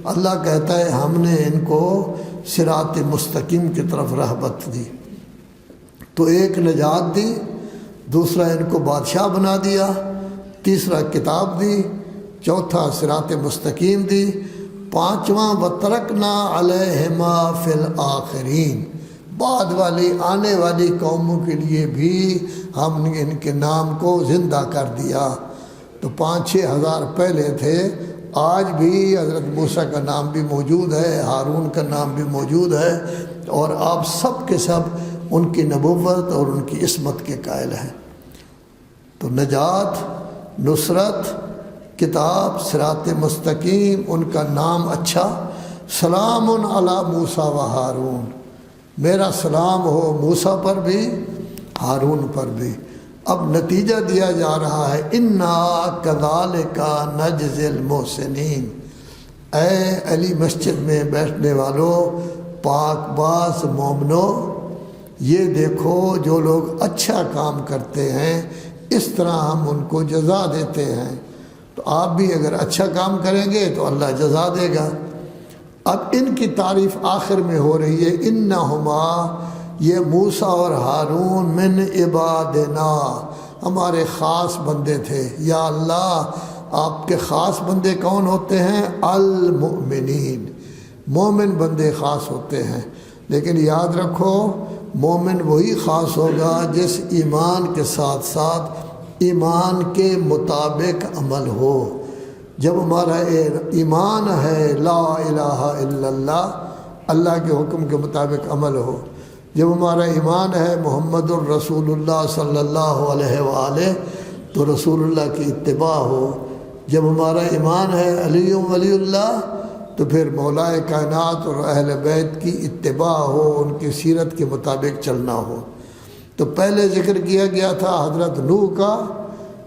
اللہ کہتا ہے ہم نے ان کو صراط مستقیم کی طرف رہبت دی، تو ایک نجات دی، دوسرا ان کو بادشاہ بنا دیا، تیسرا کتاب دی، چوتھا صراط مستقیم دی، پانچواں وَتَرَكْنَا عَلَيْهِمَا فِي الْآخِرِينَ، بعد والی آنے والی قوموں کے لیے بھی ہم نے ان کے نام کو زندہ کر دیا۔ تو 5-6 ہزار پہلے تھے، آج بھی حضرت موسیٰ کا نام بھی موجود ہے، ہارون کا نام بھی موجود ہے، اور آپ سب کے سب ان کی نبوت اور ان کی عصمت کے قائل ہیں۔ تو نجات، نصرت، کتاب، صراط مستقیم، ان کا نام اچھا، سلام علی موسیٰ و ہارون، میرا سلام ہو موسیٰ پر بھی ہارون پر بھی۔ اب نتیجہ دیا جا رہا ہے انا کذالک نجزی المحسنین، اے علی مسجد میں بیٹھنے والوں، پاک باز مومنو، یہ دیکھو جو لوگ اچھا کام کرتے ہیں اس طرح ہم ان کو جزا دیتے ہیں۔ تو آپ بھی اگر اچھا کام کریں گے تو اللہ جزا دے گا۔ اب ان کی تعریف آخر میں ہو رہی ہے، انہما، یہ موسیٰ اور ہارون، من عبادنا، ہمارے خاص بندے تھے۔ یا اللہ، آپ کے خاص بندے کون ہوتے ہیں؟ المؤمنین، مومن بندے خاص ہوتے ہیں۔ لیکن یاد رکھو، مومن وہی خاص ہوگا جس ایمان کے ساتھ ساتھ ایمان کے مطابق عمل ہو۔ جب ہمارا ایمان ہے لا الہ الا اللہ، اللہ کے حکم کے مطابق عمل ہو، جب ہمارا ایمان ہے محمد الرسول اللہ صلی اللہ علیہ وآلہ، تو رسول اللہ کی اتباع ہو، جب ہمارا ایمان ہے علی ولی اللہ، تو پھر مولائے کائنات اور اہل بیت کی اتباع ہو، ان کی سیرت کے مطابق چلنا ہو۔ تو پہلے ذکر کیا گیا تھا حضرت نوح کا،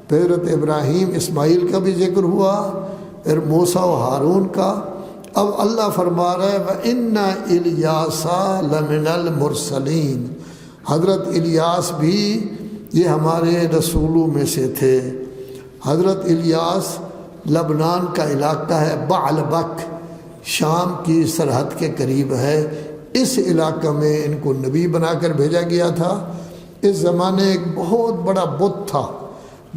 پھر حضرت ابراہیم اسماعیل کا بھی ذکر ہوا، پھر موسیٰ و ہارون کا۔ اب اللہ فرما رہا ہے وَإِنَّ إِلْيَاسَ لَمِنَ الْمُرْسَلِينَ، حضرت الیاس بھی یہ ہمارے رسولوں میں سے تھے۔ حضرت الیاس لبنان کا علاقہ ہے، بعلبک، شام کی سرحد کے قریب ہے، اس علاقہ میں ان کو نبی بنا کر بھیجا گیا تھا۔ اس زمانے ایک بہت بڑا بت تھا،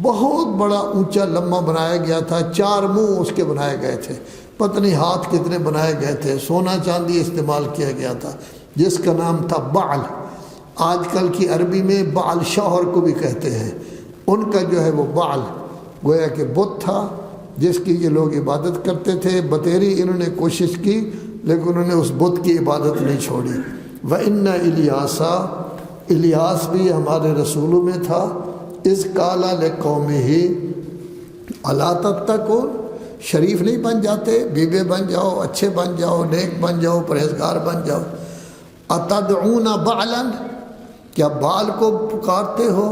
بہت بڑا اونچا لمبا بنایا گیا تھا، 4 منہ اس کے بنائے گئے تھے، پتہ نہیں ہاتھ کتنے بنائے گئے تھے، سونا چاندی استعمال کیا گیا تھا، جس کا نام تھا بعل۔ آج کل کی عربی میں بعل شوہر کو بھی کہتے ہیں، ان کا جو ہے وہ بعل گویا کہ بت تھا جس کی یہ لوگ عبادت کرتے تھے۔ بتیری انہوں نے کوشش کی لیکن انہوں نے اس بت کی عبادت نہیں چھوڑی۔ وَإِنَّ إِلْيَاسَ، الیاس بھی ہمارے رسولوں میں تھا، اِذْ قَالَ لِقَوْمِهِ أَلَا تَتَّقُونَ، شریف نہیں بن جاتے، بیوے بن جاؤ، اچھے بن جاؤ، نیک بن جاؤ، پرہیزگار بن جاؤ۔ أَتَدْعُونَ بَعْلًا، کیا بال کو پکارتے ہو؟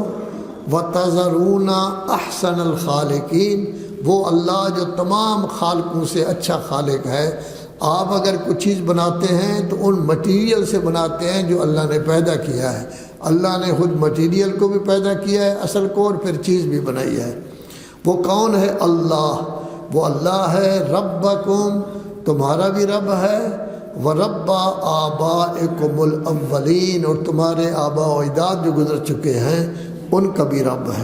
وَتَذَرُونَ أَحْسَنَ الْخَالِقِينَ، وہ اللہ جو تمام خالقوں سے اچھا خالق ہے۔ آپ اگر کچھ چیز بناتے ہیں تو ان مٹیریل سے بناتے ہیں جو اللہ نے پیدا کیا ہے۔ اللہ نے خود مٹیریل کو بھی پیدا کیا ہے اصل کو، اور پھر چیز بھی بنائی ہے۔ وہ کون ہے؟ اللہ، وہ اللہ ہے، ربکم، تمہارا بھی رب ہے، وَرَبَّ آبَائِكُمُ الْأَوَّلِينَ، اور تمہارے آباء و اجداد جو گزر چکے ہیں ان کا بھی رب ہے۔